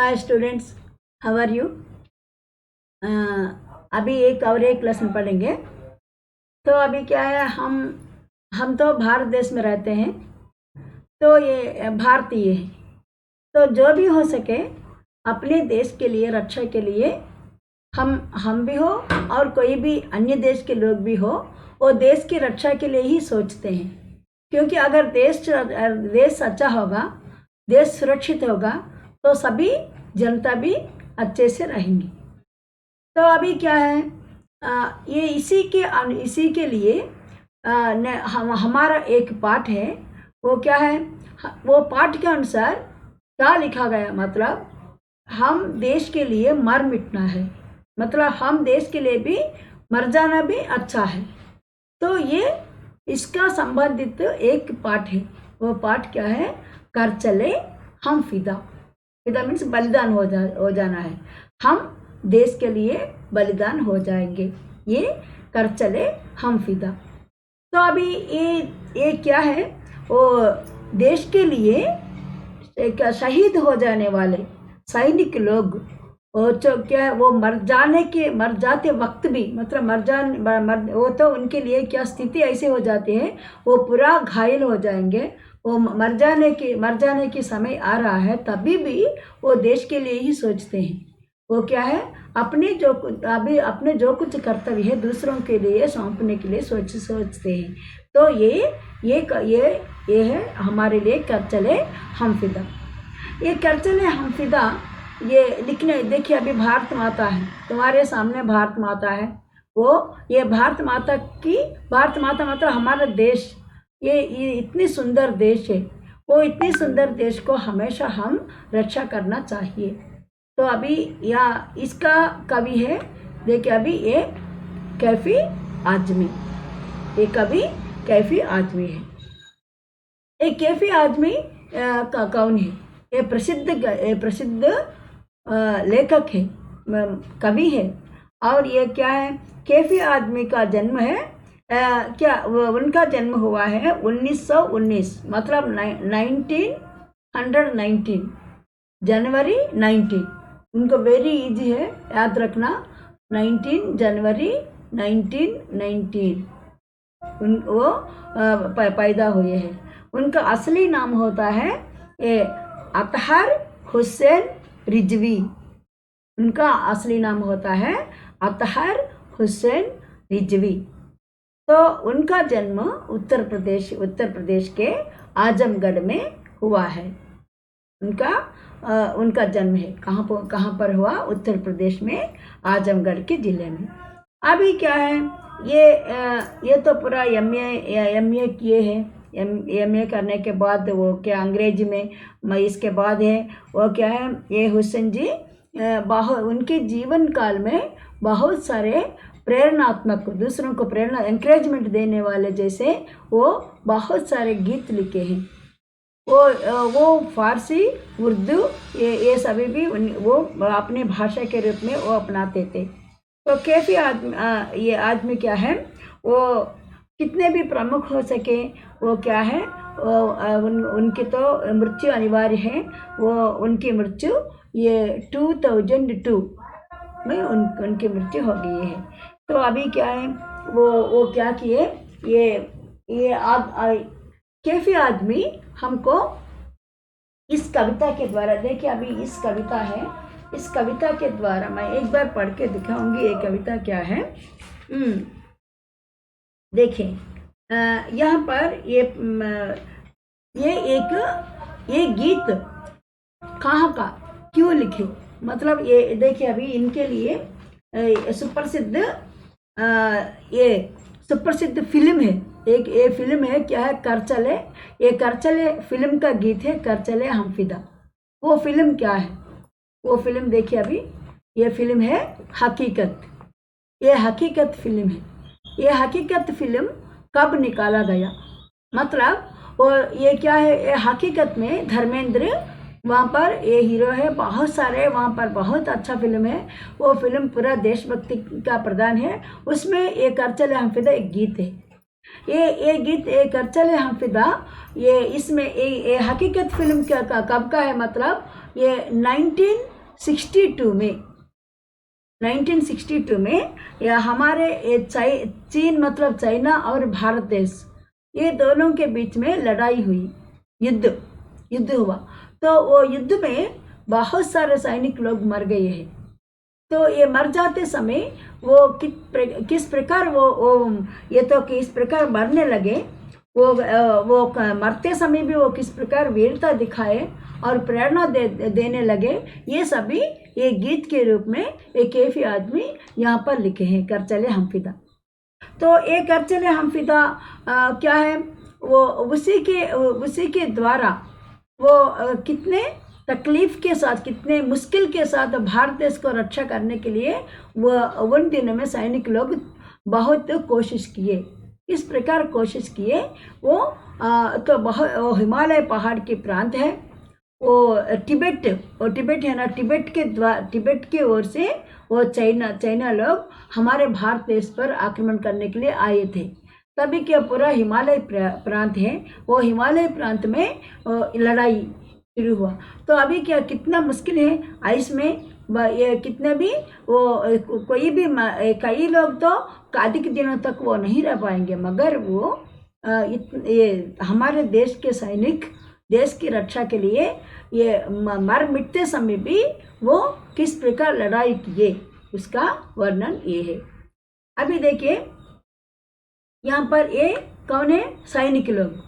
Hi students, how are you. अभी एक lesson पढ़ेंगे। तो अभी क्या है, हम तो भारत देश में रहते हैं, तो ये भारतीय है। तो जो भी हो सके अपने देश के लिए, रक्षा के लिए हम भी हो और कोई भी अन्य देश के लोग भी हो, वो देश की रक्षा के लिए ही सोचते हैं। क्योंकि अगर देश अच्छा होगा, देश सुरक्षित होगा, तो सभी जनता भी अच्छे से रहेंगी। तो अभी क्या है, ये इसी के लिए हमारा एक पाठ है। वो क्या है, वो पाठ के अनुसार क्या लिखा गया, मतलब हम देश के लिए मर मिटना है, मतलब हम देश के लिए भी मर जाना भी अच्छा है। तो ये इसका संबंधित एक पाठ है। वो पाठ क्या है, कर चले हम फिदा। फिदा मीन्स बलिदान हो जाना है, हम देश के लिए बलिदान हो जाएंगे, ये कर चले हम फिदा। तो अभी ये क्या है, वो देश के लिए एक शहीद हो जाने वाले सैनिक लोग, वो जो क्या है, वो मर जाते वक्त भी, मतलब वो तो उनके लिए क्या स्थिति ऐसे हो जाती है, वो पूरा घायल हो जाएंगे। वो मर जाने की समय आ रहा है, तभी भी वो देश के लिए ही सोचते हैं। वो क्या है, अपने जो कुछ कर्तव्य है दूसरों के लिए सौंपने के लिए सोचते हैं। तो ये है हमारे लिए कर चले हम फिदा। ये कर चले हम फिदा, ये लिखने देखिए, अभी भारत माता है, तुम्हारे सामने भारत माता है। ये भारत माता मतलब हमारा देश, ये इतनी सुंदर देश है। वो इतनी सुंदर देश को हमेशा हम रक्षा करना चाहिए। तो अभी यहाँ इसका कवि है, देखिए अभी ये कैफी आजमी, ये कवि कैफी आजमी है। ये कैफी आजमी का कौन है? ये प्रसिद्ध लेखक है, कवि है। और ये क्या है, कैफी आजमी का जन्म है, उनका जन्म हुआ है 1919, मतलब 1919 जनवरी 19। उनको वेरी इजी है याद रखना, 19 जनवरी 1919 वो पैदा हुए हैं। उनका असली नाम होता है अतहर हुसैन रिजवी। उनका असली नाम होता है अतहर हुसैन रिजवी। तो उनका जन्म उत्तर प्रदेश के आजमगढ़ में हुआ है। उनका जन्म है कहाँ पर हुआ, उत्तर प्रदेश में आजमगढ़ के जिले में। अभी क्या है, ये तो पूरा एमए किए हैं। एमए करने के बाद वो क्या अंग्रेजी में इसके बाद है वो क्या है, ये हुसैन जी उनके जीवन काल में बहुत सारे प्रेरणात्मक, दूसरों को प्रेरणा एनकरेजमेंट देने वाले जैसे वो बहुत सारे गीत लिखे हैं। वो फारसी, उर्दू, ये सभी भी वो अपने भाषा के रूप में वो अपनाते थे। तो कैफी ये आदमी क्या है, वो कितने भी प्रमुख हो सके, वो क्या है, उनकी तो मृत्यु अनिवार्य है। वो उनकी मृत्यु ये 2002 में उनकी मृत्यु हो गई है। तो अभी क्या है, वो क्या किए, ये कैफी आदमी हमको इस कविता के द्वारा, देखिए अभी इस कविता है, इस कविता के द्वारा मैं एक बार पढ़ के दिखाऊंगी ये कविता क्या है। देखिए यहाँ पर ये गीत कहाँ का क्यों लिखे, मतलब ये देखिए अभी इनके लिए सुप्रसिद्ध फिल्म है, एक ये फिल्म है, क्या है, कर चले। ये कर चले फिल्म का गीत है, कर चले हम फिदा। वो फिल्म क्या है, वो फिल्म देखिए अभी, ये फिल्म है हकीकत। ये हकीकत फिल्म है। ये हकीकत फिल्म कब निकाला गया, मतलब वो ये क्या है, ये हकीकत में धर्मेंद्र वहाँ पर ये हीरो है, बहुत सारे वहाँ पर बहुत अच्छा फिल्म है। वो फिल्म पूरा देशभक्ति का प्रदान है। उसमें ये कर चले हम फिदा एक गीत है। ये गीत ये कर चले हम फिदा, ये इसमें ये हकीकत फिल्म कब का है, मतलब ये 62 में 1962 में या हमारे चीन मतलब चाइना और भारत देश, ये दोनों के बीच में लड़ाई हुई, युद्ध हुआ। तो वो युद्ध में बहुत सारे सैनिक लोग मर गए हैं। तो ये मर जाते समय वो किस प्रकार वो ये तो किस प्रकार मरने लगे, वो मरते समय भी वो किस प्रकार वीरता दिखाए और प्रेरणा देने लगे, ये सभी ये गीत के रूप में एक कैफी आदमी यहाँ पर लिखे हैं, कर चले हम फिदा। तो ये कर चले हम फिदा क्या है, वो उसी के द्वारा वो कितने तकलीफ के साथ, कितने मुश्किल के साथ भारत देश को रक्षा करने के लिए वो उन दिनों में सैनिक लोग बहुत कोशिश किए। इस प्रकार कोशिश किए वो तो बहुत हिमालय पहाड़ के प्रांत है, वो तिब्बत है ना, तिब्बत के ओर से वो चाइना लोग हमारे भारत देश पर आक्रमण करने के लिए आए थे। तभी क्या पूरा हिमालय प्रांत है, वो हिमालय प्रांत में लड़ाई शुरू हुआ। तो अभी क्या कितना मुश्किल है आइस में, ये कितने भी वो कोई भी कई लोग तो अधिक दिनों तक वो नहीं रह पाएंगे, मगर वो ये हमारे देश के सैनिक देश की रक्षा के लिए ये मर मिटते समय भी वो किस प्रकार लड़ाई किए, उसका वर्णन ये है। अभी देखिए यहाँ पर ये कौन है, सैनिक लोग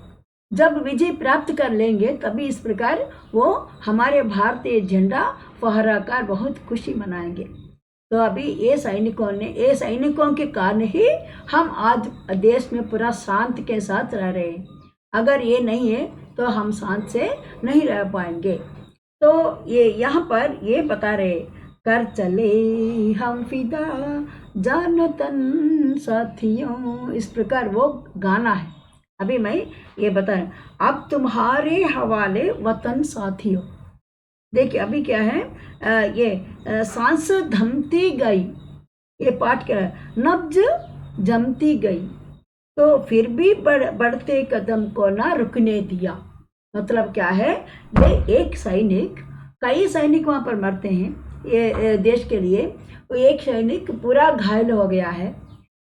जब विजय प्राप्त कर लेंगे तभी इस प्रकार वो हमारे भारतीय झंडा फहराकर बहुत खुशी मनाएंगे। तो अभी ये सैनिकों के कारण ही हम आज देश में पूरा शांति के साथ रह रहे हैं। अगर ये नहीं है तो हम शांति से नहीं रह पाएंगे। तो ये यहाँ पर ये बता रहे, कर चले हम फिदा जान तन साथियों, इस प्रकार वो गाना है। अभी मैं ये बता रहा हूँ, अब तुम्हारे हवाले वतन साथियों। देखिए अभी क्या है, ये सांस थमती गई, ये पाठ क्या है, नब्ज जमती गई तो फिर भी बढ़ते कदम को ना रुकने दिया। मतलब क्या है, ये एक सैनिक, कई सैनिक वहाँ पर मरते हैं ये देश के लिए, वो एक सैनिक पूरा घायल हो गया है,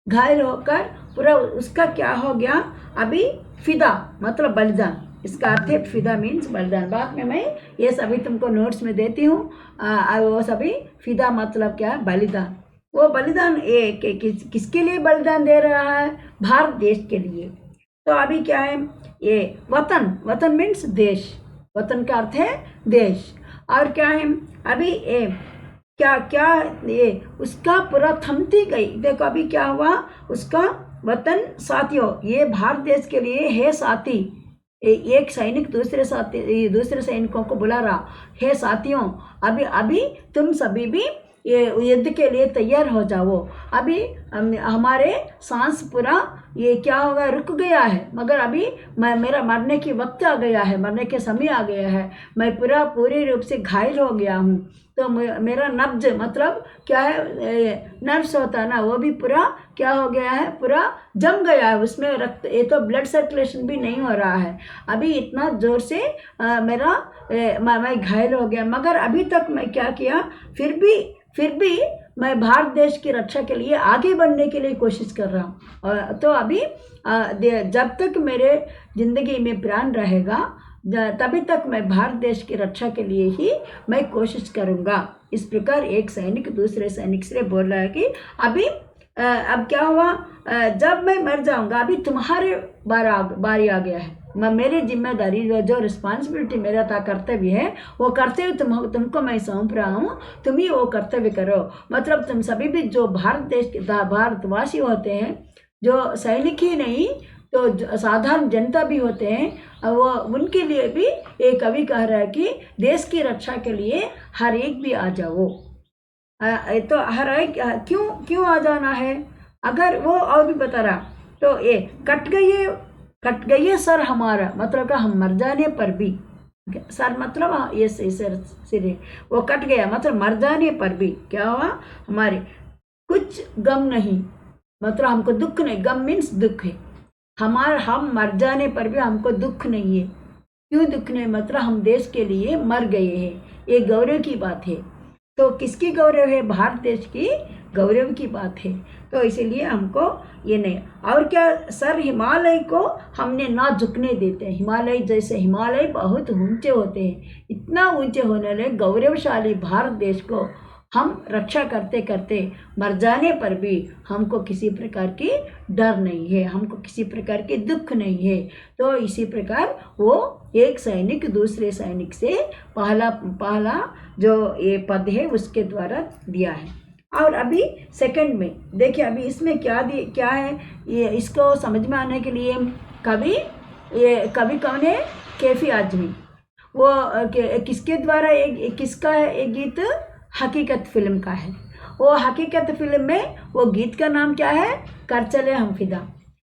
घायल होकर पूरा उसका क्या हो गया, अभी फिदा मतलब बलिदान, इसका अर्थ है फिदा मीन्स बलिदान। बाद में मैं ये सभी तुमको नोट्स में देती हूँ, वो सभी फिदा मतलब क्या है, बलिदान। वो बलिदान किसके लिए बलिदान दे रहा है, भारत देश के लिए। तो अभी क्या है, ये वतन मीन्स देश, वतन का अर्थ है देश। और क्या है अभी क्या ये उसका पूरा थमती गई। देखो अभी क्या हुआ, उसका वतन साथियों, ये भारत देश के लिए है साथी। एक सैनिक दूसरे सैनिकों को बुला रहा है, साथियों अभी तुम सभी भी ये युद्ध के लिए तैयार हो जाओ। अभी हमारे सांस पूरा ये क्या होगा, रुक गया है, मगर अभी मेरा मरने की वक्त आ गया है, मरने के समय आ गया है, मैं पूरे रूप से घायल हो गया हूँ। तो मेरा नब्ज मतलब क्या है, नर्व्स होता है ना, वो भी पूरा क्या हो गया है, पूरा जम गया है, उसमें रक्त, ये तो ब्लड सर्कुलेशन भी नहीं हो रहा है। अभी इतना जोर से मैं घायल हो गया, मगर अभी तक मैं क्या किया, फिर भी मैं भारत देश की रक्षा के लिए आगे बढ़ने के लिए कोशिश कर रहा हूँ। तो अभी जब तक मेरे जिंदगी में प्राण रहेगा तभी तक मैं भारत देश की रक्षा के लिए ही मैं कोशिश करूँगा। इस प्रकार एक सैनिक दूसरे सैनिक से बोल रहा है कि अब क्या हुआ, जब मैं मर जाऊंगा अभी तुम्हारे बारी आ गया है, मेरी जिम्मेदारी जो रिस्पॉन्सिबिलिटी मेरा था, कर्तव्य है, वो कर्तव्य तुमको मैं सौंप रहा हूँ, तुम ही वो कर्तव्य करो। मतलब तुम सभी भी जो भारतवासी होते हैं, जो सैनिक ही नहीं तो साधारण जनता भी होते हैं, वो उनके लिए भी एक कवि कह रहा है कि देश की रक्षा के लिए हर एक भी आ जाओ। तो हर एक क्यों आ जाना है, अगर वो और भी बता रहा, तो ये कट गई सर हमारा, मतलब का हम मर जाने पर भी, सर मतलब ये सिर वो कट गया, मतलब मर जाने पर भी क्या हुआ, हमारे कुछ गम नहीं, मतलब हमको दुख नहीं, गम मीन्स दुख है, हम मर जाने पर भी हमको दुख नहीं है। क्यों दुख नहीं, मतलब हम देश के लिए मर गए हैं, ये गौरव की बात है। तो किसकी गौरव है? भारत देश की गौरव की बात है। तो इसीलिए हमको ये नहीं, और क्या सर हिमालय को हमने ना झुकने देते हैं। हिमालय जैसे हिमालय बहुत ऊंचे होते हैं, इतना ऊंचे होने लगे गौरवशाली भारत देश को हम रक्षा करते करते मर जाने पर भी हमको किसी प्रकार की डर नहीं है, हमको किसी प्रकार के दुख नहीं है। तो इसी प्रकार वो एक सैनिक दूसरे सैनिक से पहला जो ये पद है उसके द्वारा दिया है। और अभी सेकंड में देखिए, अभी इसमें क्या है, ये इसको समझ में आने के लिए कवि कौन है? कैफी आजमी। वो किसके द्वारा किसका है? एक गीत हकीकत फिल्म का है। वो हकीकत फिल्म में वो गीत का नाम क्या है? कर चले हम फिदा।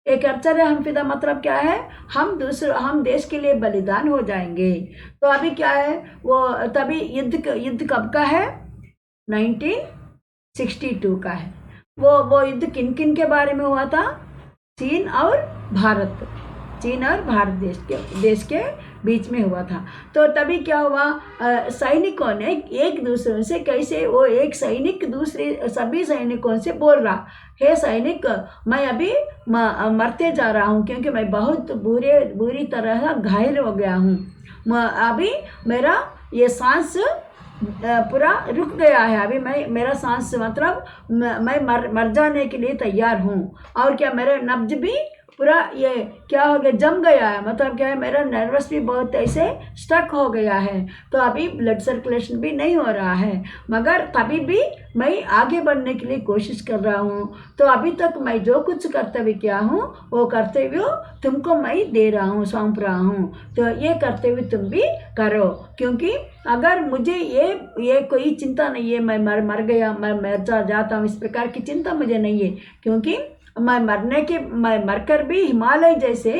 एक कर चले हम फिदा मतलब क्या है? हम देश के लिए बलिदान हो जाएंगे। तो अभी क्या है वो, तभी युद्ध कब का है? 1962 का है। वो युद्ध किन किन के बारे में हुआ था? चीन और भारत देश के बीच में हुआ था। तो तभी क्या हुआ, सैनिकों ने एक दूसरे से कैसे, वो एक सैनिक दूसरे सभी सैनिकों से बोल रहा, हे सैनिक, मैं अभी मरते जा रहा हूँ क्योंकि मैं बहुत बुरी तरह घायल हो गया हूँ। अभी मेरा ये सांस पूरा रुक गया है। अभी मेरा सांस मतलब मैं मर जाने के लिए तैयार हूँ। और क्या मेरा नब्ज भी पूरा ये क्या हो गया, जम गया है। मतलब क्या है, मेरा नर्वस भी बहुत ऐसे स्टक हो गया है। तो अभी ब्लड सर्कुलेशन भी नहीं हो रहा है, मगर तभी भी मैं आगे बढ़ने के लिए कोशिश कर रहा हूँ। तो अभी तक मैं जो कुछ कर्तव्य किया हूँ वो कर्तव्य तुमको मैं दे रहा हूँ, सौंप रहा हूँ। तो ये कर्तव्य तुम भी करो, क्योंकि अगर मुझे ये कोई चिंता नहीं है, मैं मर गया, मैं मर जाता हूँ, इस प्रकार की चिंता मुझे नहीं है। क्योंकि मैं मरकर भी हिमालय जैसे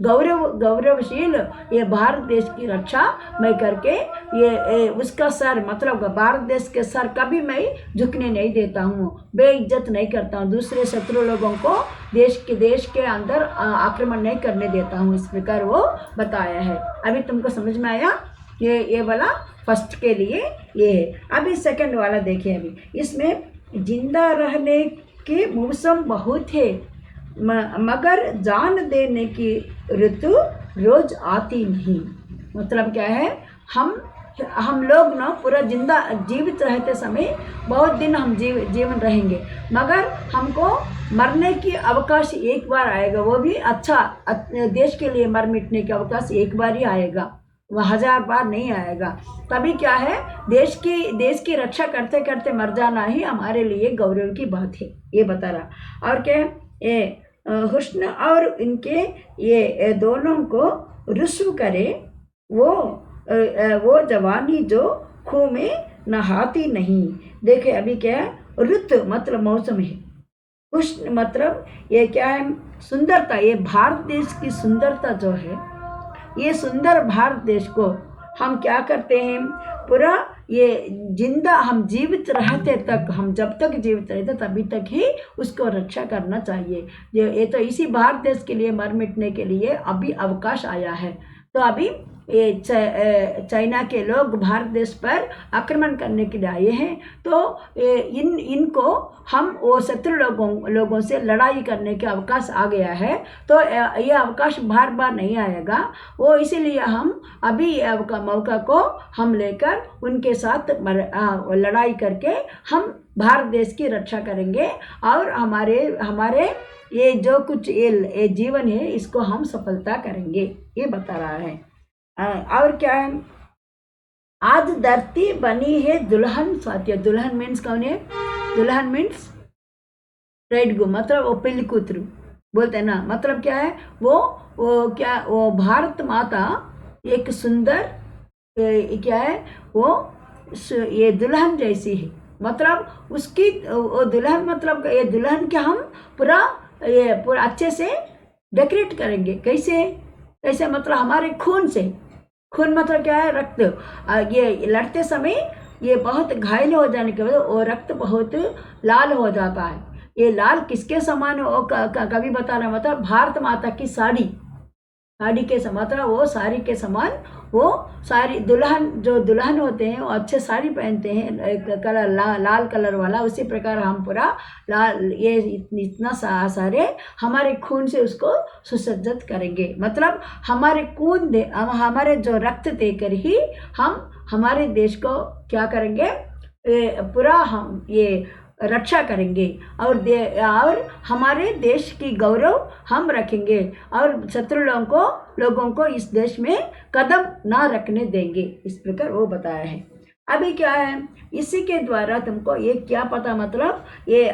गौरवशील ये भारत देश की रक्षा मैं करके ये उसका सर, मतलब भारत देश के सर कभी मैं झुकने नहीं देता हूँ, बेइज्जत नहीं करता हूँ। दूसरे शत्रु लोगों को देश के अंदर आक्रमण नहीं करने देता हूँ। इस प्रकार वो बताया है। अभी तुमको समझ में आया? ये वाला फर्स्ट के लिए ये है। अभी सेकंड वाला देखिए। अभी इसमें जिंदा रहने के मौसम बहुत है, मगर जान देने की ऋतु रोज आती नहीं। मतलब क्या है, हम लोग ना पूरा जीवित रहते समय बहुत दिन हम जीवन रहेंगे, मगर हमको मरने की अवकाश एक बार आएगा। वो भी अच्छा देश के लिए मर मिटने की अवकाश एक बार ही आएगा, वह 1000 बार नहीं आएगा। तभी क्या है, देश की रक्षा करते करते मर जाना ही हमारे लिए गौरव की बात है, ये बता रहा। और क्या ये हुस्न और इनके ये दोनों को रुस्व करे, वो जवानी जो खूह में नहाती नहीं। देखे अभी क्या है, ऋतु मतलब मौसम है, हुस्न मतलब ये क्या है, सुंदरता। ये भारत देश की सुंदरता जो है, ये सुंदर भारत देश को हम क्या करते हैं, पूरा ये हम जीवित रहते तक, हम जब तक जीवित रहते तभी तक ही उसको रक्षा करना चाहिए। ये तो इसी भारत देश के लिए मर मिटने के लिए अभी अवकाश आया है। तो अभी ये चाइना के लोग भारत देश पर आक्रमण करने के लिए आए हैं। तो इनको हम वो शत्रु लोगों से लड़ाई करने के अवकाश आ गया है। तो ये अवकाश बार बार नहीं आएगा। वो इसीलिए हम अभी मौका को हम लेकर उनके साथ लड़ाई करके हम भारत देश की रक्षा करेंगे, और हमारे ये जो कुछ ये जीवन है इसको हम सफलता करेंगे, ये बता रहा है। और क्या है, आज धरती बनी है दुल्हन साथिया। दुल्हन मीन्स कौन है? दुल्हन मीन्स ब्राइड ग्रूम, मतलब वो पेल्ली कूतरू बोलते हैं ना। मतलब क्या है, वो भारत माता एक सुंदर क्या है, ये दुल्हन जैसी है। मतलब उसकी वो दुल्हन, मतलब ये दुल्हन के हम पूरा अच्छे से डेकोरेट करेंगे। कैसे मतलब हमारे खून से। खून मतलब क्या है? रक्त। ये लड़ते समय ये बहुत घायल हो जाने के बाद वो रक्त बहुत लाल हो जाता है। ये लाल किसके समान कभी बता रहा, मतलब भारत माता की साड़ी, साड़ी के समान, मतलब वो साड़ी के समान, वो साड़ी दुल्हन, जो दुल्हन होते हैं वो अच्छे साड़ी पहनते हैं, एक कलर लाल कलर वाला, उसी प्रकार हम पूरा लाल, ये इतना सारे हमारे खून से उसको सुसज्जित करेंगे। मतलब हमारे खून दे, हमारे जो रक्त देकर ही हम हमारे देश को क्या करेंगे, पूरा हम ये रक्षा करेंगे और हमारे देश की गौरव हम रखेंगे और शत्रु लोगों को इस देश में कदम ना रखने देंगे। इस प्रकार वो बताया है। अभी क्या है, इसी के द्वारा तुमको ये क्या पता, मतलब ये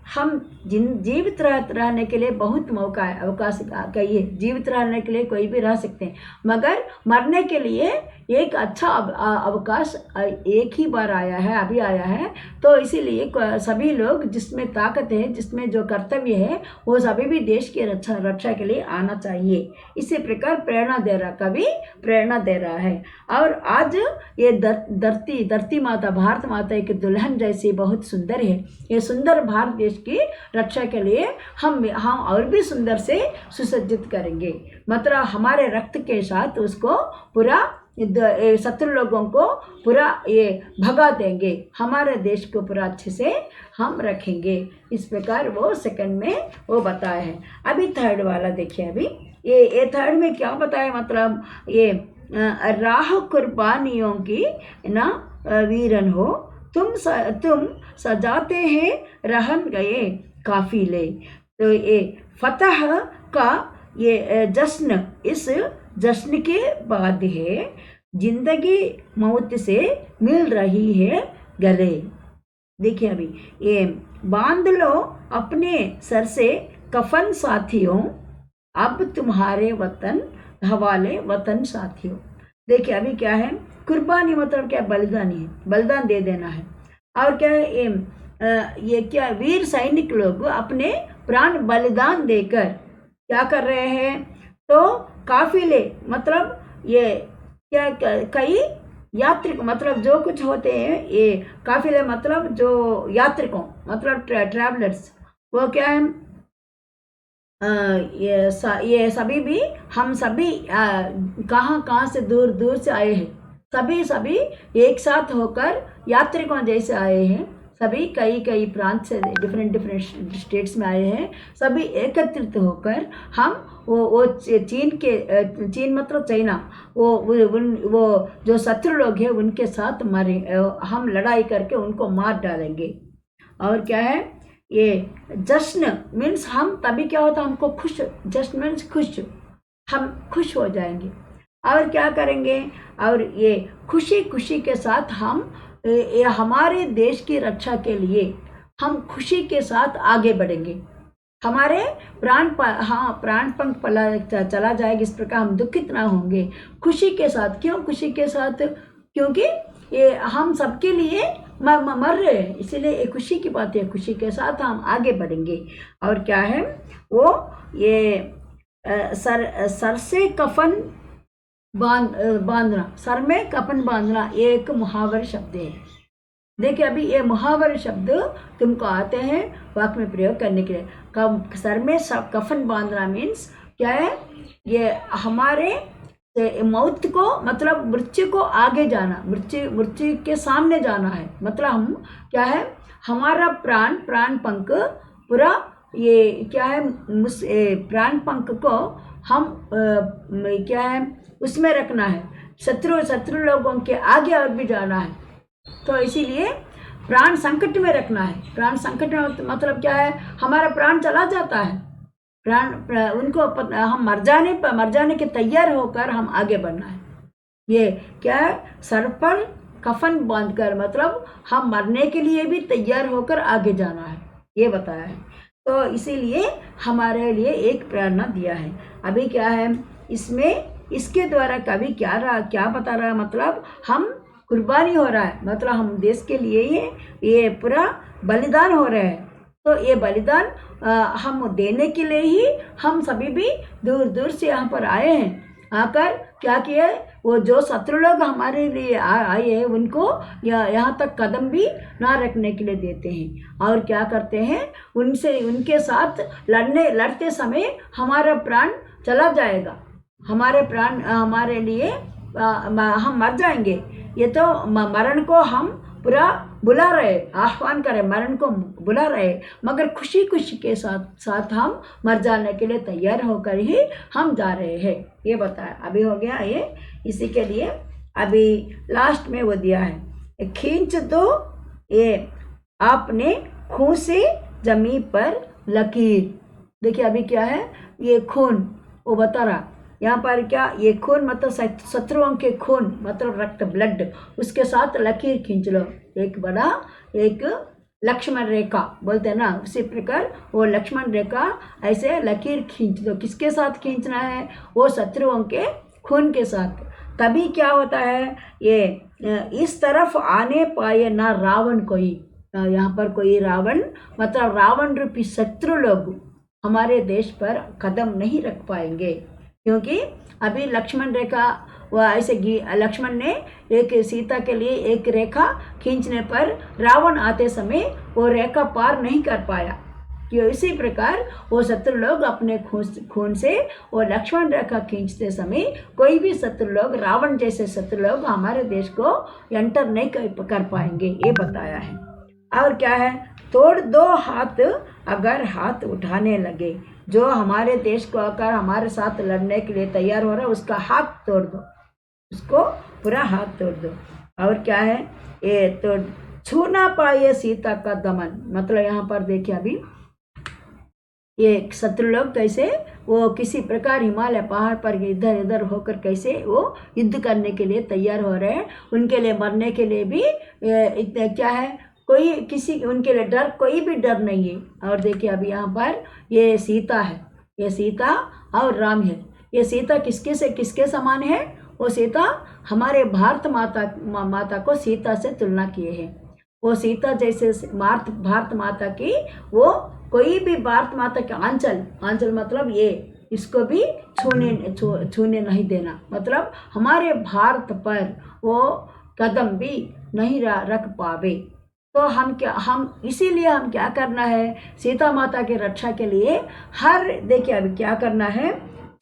हम जीवित रहने के लिए बहुत मौका है, अवकाश कहिए, जीवित रहने के लिए कोई भी रह सकते हैं, मगर मरने के लिए एक अच्छा अवकाश एक ही बार आया है, अभी आया है। तो इसीलिए सभी लोग जिसमें ताकत है, जिसमें जो कर्तव्य है, वो सभी भी देश की रक्षा के लिए आना चाहिए। इसी प्रकार प्रेरणा दे रहा, कवि प्रेरणा दे रहा है। और आज ये धरती माता, भारत माता एक दुल्हन जैसी बहुत सुंदर है। ये सुंदर भारत देश की रक्षा के लिए हम और भी सुंदर से सुसज्जित करेंगे। मतलब हमारे रक्त के साथ उसको पूरा शत्रु लोगों को पूरा ये भगा देंगे, हमारे देश को पूरा अच्छे से हम रखेंगे। इस प्रकार वो सेकंड में वो बताया है। अभी थर्ड वाला देखिए, अभी ये थर्ड में क्या बताया, मतलब ये राह कुर्बानियों की ना वीरन हो, तुम सजाते हैं रहन गए काफिले। तो ये फतह का ये जश्न, इस जश्न के बाद है जिंदगी मौत से मिल रही है गले। देखिए अभी ये बांध लो अपने सर से कफन साथियों, अब तुम्हारे वतन हवाले वतन साथियों। देखिए अभी क्या है, कुर्बानी मतलब क्या, बलिदानी है, बलिदान दे देना है। और क्या है, ये क्या, वीर सैनिक लोग अपने प्राण बलिदान देकर क्या कर रहे हैं, तो काफिले मतलब ये क्या, कई यात्रिक, मतलब जो कुछ होते हैं, ये काफिले मतलब जो यात्रिकों, मतलब ट्रैवलर्स, वो क्या है, ये सभी भी, हम सभी कहाँ से दूर दूर से आए हैं, सभी एक साथ होकर यात्रिकों जैसे आए हैं, सभी कई प्रांत से, डिफरेंट स्टेट्स में आए हैं, सभी एकत्रित होकर हम वो चीन मतलब चाइना, वो जो शत्रु लोग हैं उनके साथ हम लड़ाई करके उनको मार डालेंगे। और क्या है, ये जश्न मीन्स हम तभी क्या होता, हमको खुश, जश्न मीन्स खुश, हम खुश हो जाएंगे। और क्या करेंगे, और ये खुशी के साथ हम हमारे देश की रक्षा के लिए हम खुशी के साथ आगे बढ़ेंगे। हमारे प्राण पंख चला जाएगा, इस प्रकार हम दुखित ना होंगे, खुशी के साथ। क्यों खुशी के साथ, क्योंकि ये हम सबके लिए मर रहे हैं, इसीलिए एक खुशी की बात है, खुशी के साथ हम आगे बढ़ेंगे। और क्या है, वो ये सर से कफन बांधना, सर में कफन बांधना, ये एक मुहावर शब्द है। देखिए अभी ये मुहावर शब्द तुमको आते हैं वाक्य में प्रयोग करने के लिए। सर में कफन बांधना मीन्स क्या है, ये हमारे मौत को, मतलब मृत्यु को आगे जाना, मृत्यु के सामने जाना है। मतलब हम क्या है, हमारा प्राण पंख पूरा ये क्या है, प्राण पंख को हम क्या है उसमें रखना है, शत्रु लोगों के आगे और भी जाना है। तो इसीलिए प्राण संकट में रखना है। प्राण संकट में मतलब क्या है, हमारा प्राण चला जाता है, उनको हम मर जाने के तैयार होकर हम आगे बढ़ना है। ये क्या है, सर पर कफन बांधकर, मतलब हम मरने के लिए भी तैयार होकर आगे जाना है, ये बताया है। तो इसीलिए हमारे लिए एक प्रेरणा दिया है। अभी क्या है इसमें, इसके द्वारा कवि क्या बता रहा है, मतलब हम कुर्बानी हो रहा है, मतलब हम देश के लिए ये पूरा बलिदान हो रहा है। तो ये बलिदान हम देने के लिए ही हम सभी भी दूर दूर से यहाँ पर आए हैं। आकर क्या किए, वो जो शत्रु लोग हमारे लिए आए हैं उनको यहाँ तक कदम भी ना रखने के लिए देते हैं। और क्या करते हैं, उनसे उनके साथ लड़ते समय हमारा प्राण चला जाएगा, हमारे प्राण हमारे लिए हम मर जाएंगे। ये तो मरण को हम पूरा बुला रहे, आह्वान करें, मरण को बुला रहे, मगर खुशी खुशी के साथ हम मर जाने के लिए तैयार होकर ही हम जा रहे हैं। ये बताया अभी हो गया ये। इसी के लिए अभी लास्ट में वो दिया है, खींच दो ये आपने खून से जमीन पर लकीर। देखिए अभी क्या है, ये खून वो बता रहा यहाँ पर क्या, ये खून मतलब शत्रुओं के खून मतलब रक्त ब्लड, उसके साथ लकीर खींच लो, एक बड़ा एक लक्ष्मण रेखा बोलते हैं ना, उसी प्रकार वो लक्ष्मण रेखा ऐसे लकीर खींच दो। किसके साथ खींचना है, वो शत्रुओं के खून के साथ। तभी क्या होता है, ये इस तरफ आने पाए ना रावण कोई, यहाँ पर कोई रावण मतलब रावण रूपी शत्रु लोग हमारे देश पर कदम नहीं रख पाएंगे, क्योंकि अभी लक्ष्मण रेखा वो ऐसे लक्ष्मण ने एक सीता के लिए एक रेखा खींचने पर रावण आते समय वो रेखा पार नहीं कर पाया। कि इसी प्रकार वो शत्रु लोग अपने खून से वो लक्ष्मण रेखा खींचते समय कोई भी शत्रु लोग, रावण जैसे शत्रु लोग हमारे देश को एंटर नहीं कर पाएंगे, ये बताया है। और क्या है, तोड़ दो हाथ अगर हाथ उठाने लगे, जो हमारे देश को आकर हमारे साथ लड़ने के लिए तैयार हो रहा है उसका हाथ तोड़ दो, उसको पूरा हाथ तोड़ दो। और क्या है, ये तो छू ना पाए सीता का दमन, मतलब यहाँ पर देखिए अभी ये शत्रु लोग कैसे वो किसी प्रकार हिमालय पहाड़ पर इधर उधर होकर कैसे वो युद्ध करने के लिए तैयार हो रहे हैं, उनके लिए मरने के लिए भी क्या है, कोई किसी उनके लिए डर, कोई भी डर नहीं है। और देखिए अभी यहाँ पर ये सीता है, ये सीता और राम है। ये सीता किसके से किसके समान है, वो सीता हमारे भारत माता को सीता से तुलना किए हैं। वो सीता जैसे भारत माता की, वो कोई भी भारत माता के आंचल मतलब ये इसको भी छूने नहीं देना, मतलब हमारे भारत पर वो कदम भी नहीं रख पावे। तो हम इसीलिए हम क्या करना है, सीता माता की रक्षा के लिए देखिए अभी क्या करना है,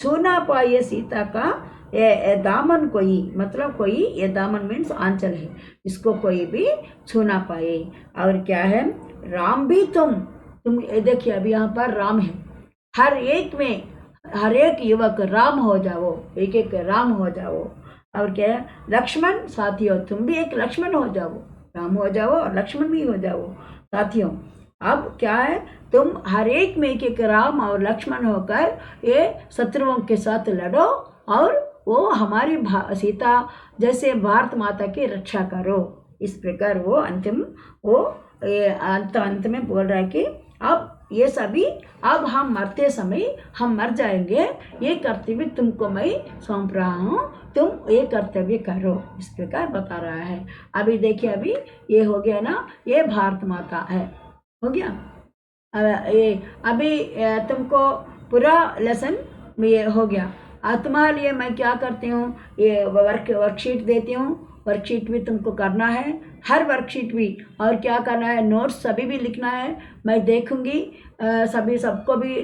छूना पाए सीता का ये दामन कोई, मतलब कोई, ये दामन मीन्स आंचल है, इसको कोई भी छूना पाए। और क्या है, राम भी तुम देखिए अभी यहाँ पर राम है, हर एक युवक राम हो जाओ, एक एक राम हो जाओ। और क्या है, लक्ष्मण साथियों तुम भी एक लक्ष्मण हो जाओ, राम हो जाओ और लक्ष्मण भी हो जाओ साथियों। अब क्या है, तुम हर एक में एक एक राम और लक्ष्मण होकर ये शत्रुओं के साथ लड़ो और वो हमारी सीता जैसे भारत माता की रक्षा करो। इस प्रकार वो अंत में बोल रहा है कि अब ये सभी, अब हम मरते समय हम मर जाएंगे, ये कर्तव्य तुमको मैं सौंप रहा हूँ, तुम ये कर्तव्य करो, इस प्रकार बता रहा है। अभी देखिए अभी ये हो गया ना, ये भारत माता है, हो गया। ये अभी तुमको पूरा लेसन ये हो गया। तुम्हारे लिए मैं क्या करती हूँ, ये वर्कशीट देती हूँ, वर्कशीट भी तुमको करना है, हर वर्कशीट भी, और क्या करना है, नोट्स सभी भी लिखना है, मैं देखूंगी सबको भी,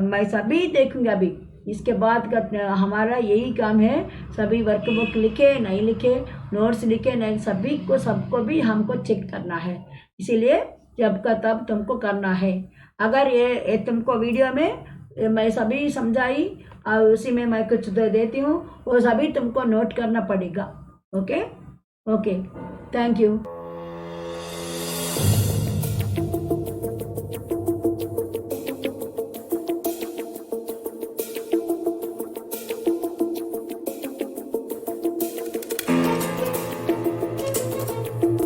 मैं सभी देखूंगी। अभी इसके बाद हमारा यही काम है, सभी वर्कबुक लिखे नहीं लिखे, नोट्स लिखे नहीं, सबको भी हमको चेक करना है, इसीलिए जब का तब तुमको करना है। अगर ये तुमको वीडियो में मैं सभी समझाई और उसी में मैं कुछ देती हूँ, वो सभी तुमको नोट करना पड़ेगा। Okay, thank you.